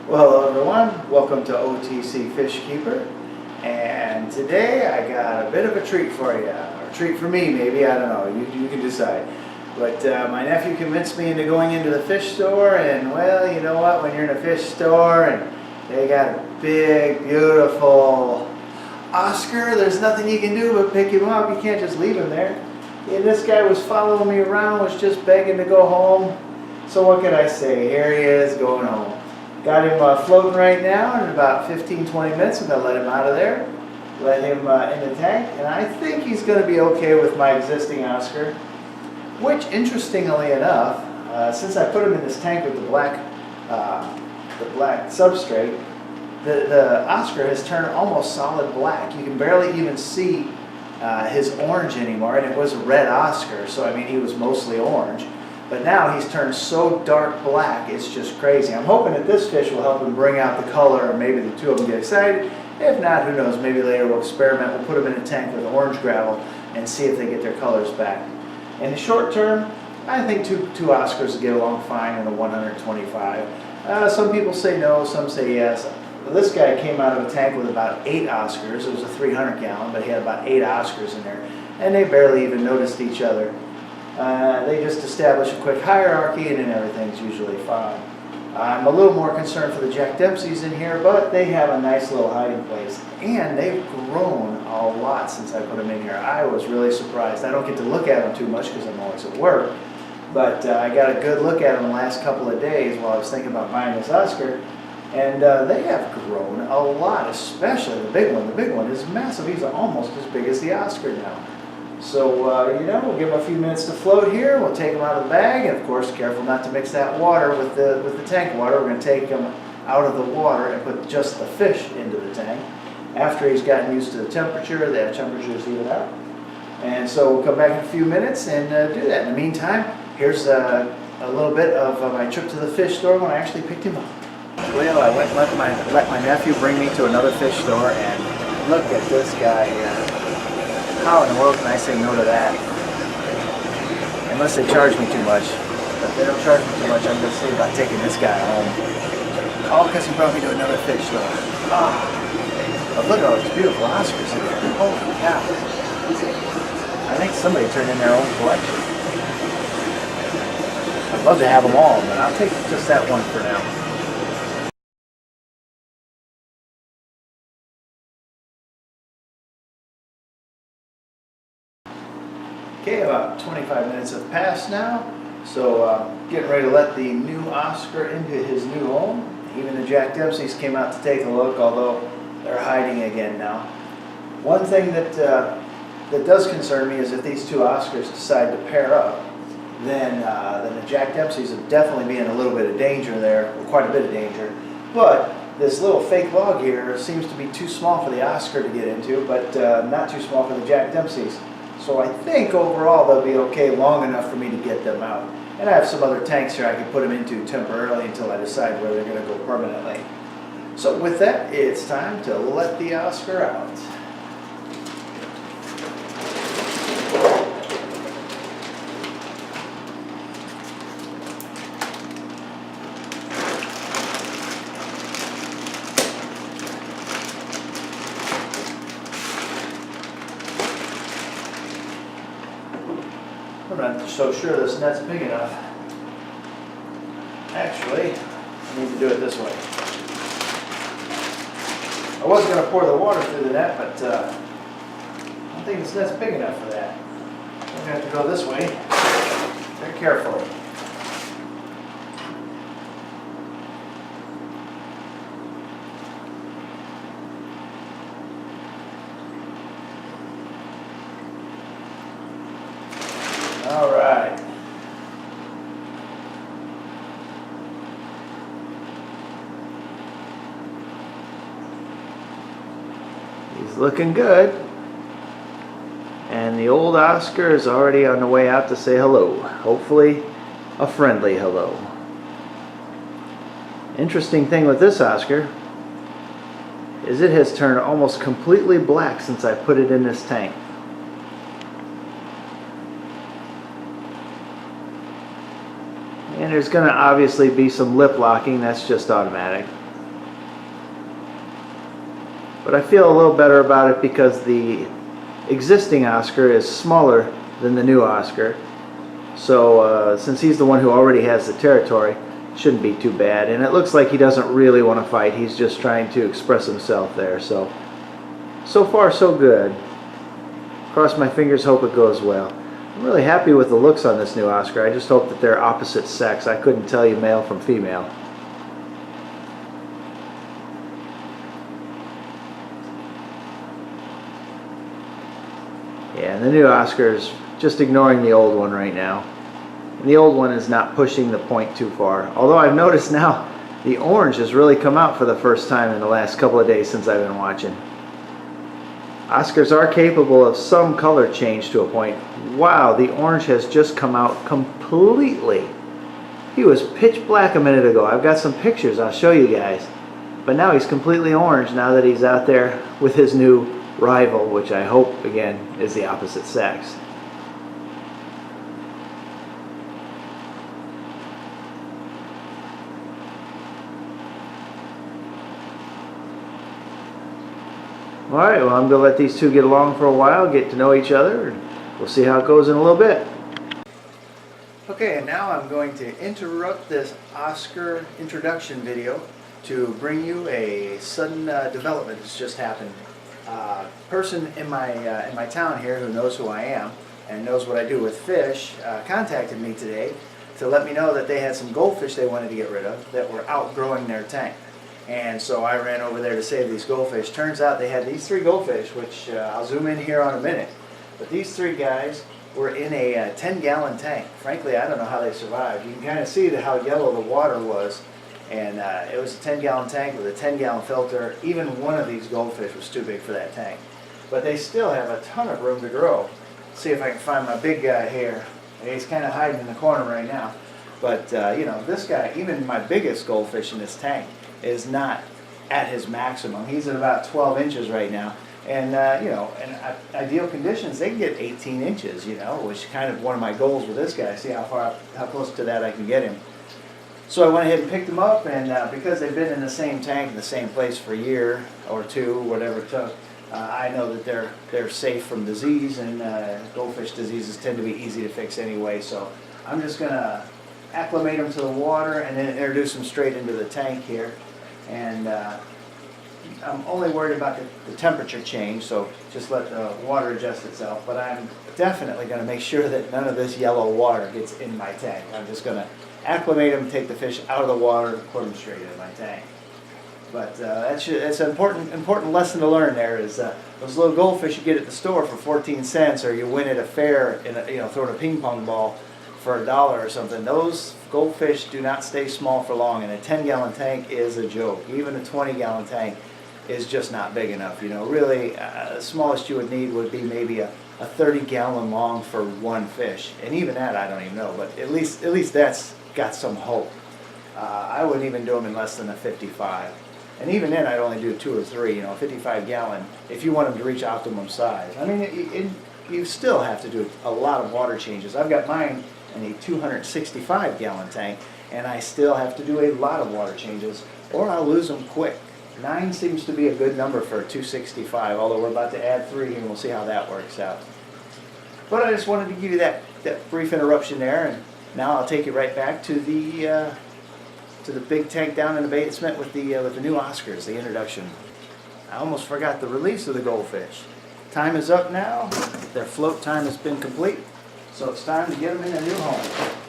Well, hello everyone, welcome to OTC Fish Keeper, and today I got a bit of a treat for you, or a treat for me maybe, I don't know, you can decide. But my nephew convinced me into going into the fish store, and well, you know what, when you're in a fish store and they got a big, beautiful Oscar, there's nothing you can do but pick him up. You can't just leave him there. And this guy was following me around, was just begging to go home. So what could I say? Here he is going home. Got him floating right now. In about 15-20 minutes, I'm going to let him out of there. Let him in the tank. And I think he's going to be okay with my existing Oscar. Which, interestingly enough, since I put him in this tank with the black substrate, the Oscar has turned almost solid black. You can barely even see his orange anymore, and it was a red Oscar, so I mean he was mostly orange. But now he's turned so dark black, it's just crazy. I'm hoping that this fish will help him bring out the color, or maybe the two of them get excited. If not, who knows, maybe later we'll experiment. We'll put them in a tank with orange gravel and see if they get their colors back. In the short term, I think two Oscars will get along fine in a 125. Some people say no, some say yes. This guy came out of a tank with about 8 Oscars. It was a 300 gallon, but he had about 8 Oscars in there, and they barely even noticed each other. They just establish a quick hierarchy, and then everything's usually fine. I'm a little more concerned for the Jack Dempseys in here, but they have a nice little hiding place, and they've grown a lot since I put them in here. I was really surprised. I don't get to look at them too much because I'm always at work, but I got a good look at them the last couple of days while I was thinking about buying this Oscar. And they have grown a lot, especially the big one. The big one is massive. He's almost as big as the Oscar now. So, you know, we'll give him a few minutes to float here. We'll take him out of the bag. And, of course, careful not to mix that water with the tank water. We're going to take him out of the water and put just the fish into the tank. After he's gotten used to the temperature, that temperature's even out. And so we'll come back in a few minutes and do that. In the meantime, here's a little bit of my trip to the fish store when I actually picked him up. Well, I went and let my nephew bring me to another fish store, and look at this guy here. How in the world can I say no to that? Unless they charge me too much. But if they don't charge me too much, I'm going to see about taking this guy home. All because he brought me to another fish store. Ah. But look at all these beautiful Oscars in there. Holy cow. I think somebody turned in their own collection. I'd love to have them all, but I'll take just that one for now. Okay, about 25 minutes have passed now, so getting ready to let the new Oscar into his new home. Even the Jack Dempseys came out to take a look, although they're hiding again now. One thing that does concern me is if these two Oscars decide to pair up, then the Jack Dempseys would definitely be in a little bit of danger there, or quite a bit of danger. But this little fake log here seems to be too small for the Oscar to get into, but not too small for the Jack Dempseys. So I think overall they'll be okay long enough for me to get them out. And I have some other tanks here I can put them into temporarily until I decide where they're going to go permanently. So with that, it's time to let the Oscar out. I'm not so sure this net's big enough. Actually, I need to do it this way. I was going to pour the water through the net, but I don't think this net's big enough for that. I'm going to have to go this way very carefully. All right. He's looking good. And the old Oscar is already on the way out to say hello. Hopefully a friendly hello. Interesting thing with this Oscar is it has turned almost completely black since I put it in this tank. And there's going to obviously be some lip locking, that's just automatic. But I feel a little better about it because the existing Oscar is smaller than the new Oscar. So since he's the one who already has the territory, it shouldn't be too bad. And it looks like he doesn't really want to fight. He's just trying to express himself there. So far so good. Cross my fingers, hope it goes well. I'm really happy with the looks on this new Oscar. I just hope that they're opposite sex. I couldn't tell you male from female. Yeah, and the new Oscar is just ignoring the old one right now. And the old one is not pushing the point too far. Although I've noticed now the orange has really come out for the first time in the last couple of days since I've been watching. Oscars are capable of some color change to a point. Wow, the orange has just come out completely. He was pitch black a minute ago. I've got some pictures I'll show you guys. But now he's completely orange now that he's out there with his new rival, which I hope, again, is the opposite sex. Alright, well, I'm going to let these two get along for a while, get to know each other, and we'll see how it goes in a little bit. Okay, and now I'm going to interrupt this Oscar introduction video to bring you a sudden development that's just happened. A person in my town here who knows who I am and knows what I do with fish contacted me today to let me know that they had some goldfish they wanted to get rid of that were outgrowing their tank. And so I ran over there to save these goldfish. Turns out they had these 3 goldfish, which I'll zoom in here on a minute. But these 3 guys were in a 10-gallon tank. Frankly, I don't know how they survived. You can kind of see how yellow the water was. And it was a 10-gallon tank with a 10-gallon filter. Even one of these goldfish was too big for that tank. But they still have a ton of room to grow. Let's see if I can find my big guy here. He's kind of hiding in the corner right now. But, you know, this guy, even my biggest goldfish in this tank, is not at his maximum. He's at about 12 inches right now. And, you know, in ideal conditions, they can get 18 inches, you know, which is kind of one of my goals with this guy. See how close to that I can get him. So I went ahead and picked them up, and because they've been in the same tank in the same place for a year or two, whatever it took, I know that they're safe from disease, and goldfish diseases tend to be easy to fix anyway. So I'm just going to acclimate them to the water and then introduce them straight into the tank here. And I'm only worried about the temperature change, so just let the water adjust itself. But I'm definitely going to make sure that none of this yellow water gets in my tank. I'm just going to acclimate them, take the fish out of the water, and put them straight in my tank. But that's an important lesson to learn there is those little goldfish you get at the store for 14 cents, or you win at a fair in throwing a ping pong ball for $1 or something. Those goldfish do not stay small for long, and a 10-gallon tank is a joke. Even a 20-gallon tank is just not big enough. You know, really, the smallest you would need would be maybe a 30-gallon long for one fish, and even that I don't even know. But at least that's got some hope. I wouldn't even do them in less than a 55, and even then I'd only do 2 or 3. You know, a 55-gallon if you want them to reach optimum size. I mean, you still have to do a lot of water changes. I've got mine in a 265-gallon tank, and I still have to do a lot of water changes, or I'll lose them quick. 9 seems to be a good number for a 265, although we're about to add 3, and we'll see how that works out. But I just wanted to give you that brief interruption there, and now I'll take you right back to the big tank down in the basement with the new Oscars, the introduction. I almost forgot the release of the goldfish. Time is up now. Their float time has been complete, so it's time to get them in a new home.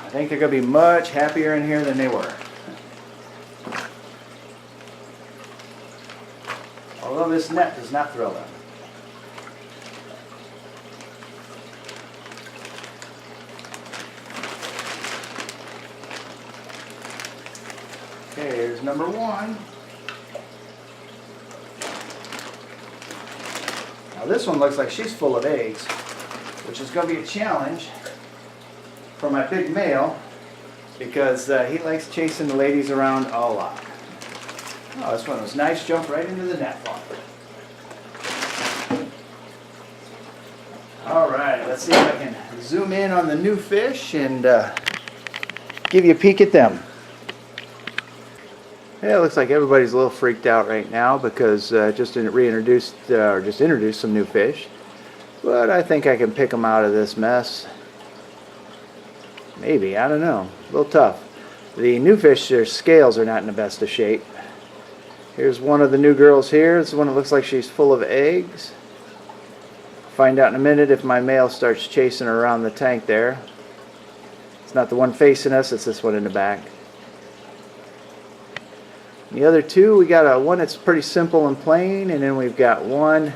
I think they're going to be much happier in here than they were. Although this net does not thrill them. Okay, here's number 1. Now this one looks like she's full of eggs, which is going to be a challenge for my big male, because he likes chasing the ladies around a lot. Oh, this one was nice, jumped right into the net. Alright, let's see if I can zoom in on the new fish and give you a peek at them. Yeah, it looks like everybody's a little freaked out right now because just introduced some new fish. But I think I can pick them out of this mess. Maybe, I don't know. A little tough. The new fish, their scales are not in the best of shape. Here's one of the new girls here. This is one that looks like she's full of eggs. Find out in a minute if my male starts chasing her around the tank there. It's not the one facing us, it's this one in the back. The other two, we got one that's pretty simple and plain, and then we've got one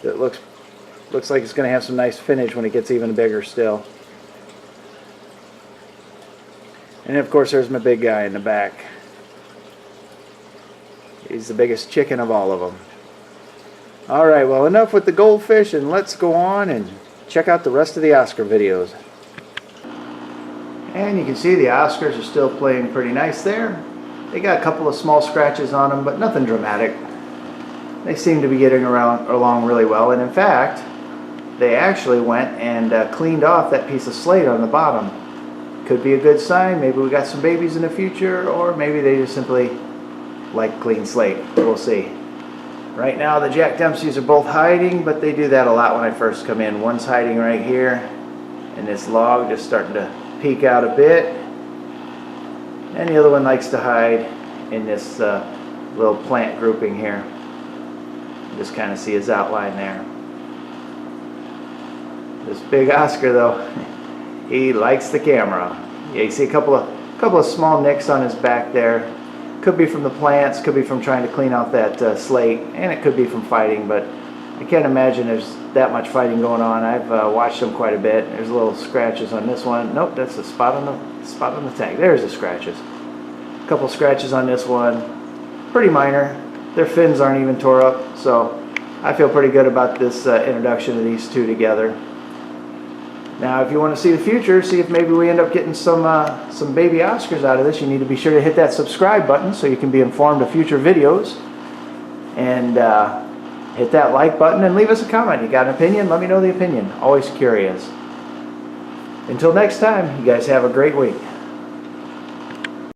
that looks like it's going to have some nice finish when it gets even bigger still. And of course there's my big guy in the back. He's the biggest chicken of all of them. Alright, well, enough with the goldfish, and let's go on and check out the rest of the Oscar videos. And you can see the Oscars are still playing pretty nice there. They got a couple of small scratches on them, but nothing dramatic. They seem to be getting along really well, and in fact, they actually went and cleaned off that piece of slate on the bottom. Could be a good sign. Maybe we got some babies in the future, or maybe they just simply like clean slate. We'll see. Right now the Jack Dempseys are both hiding, but they do that a lot when I first come in. One's hiding right here, and this log just starting to peek out a bit. And the other one likes to hide in this little plant grouping here. Just kind of see his outline there. This big Oscar though, he likes the camera. Yeah, you see a couple of small nicks on his back there. Could be from the plants, could be from trying to clean off that slate, and it could be from fighting, but I can't imagine there's that much fighting going on. I've watched them quite a bit. There's little scratches on this one. Nope, that's a spot on the tank. There's the scratches. A couple scratches on this one. Pretty minor. Their fins aren't even tore up, so I feel pretty good about this introduction of these two together. Now, if you want to see the future, see if maybe we end up getting some baby Oscars out of this, you need to be sure to hit that subscribe button so you can be informed of future videos. And hit that like button and leave us a comment. You got an opinion? Let me know the opinion. Always curious. Until next time, you guys have a great week.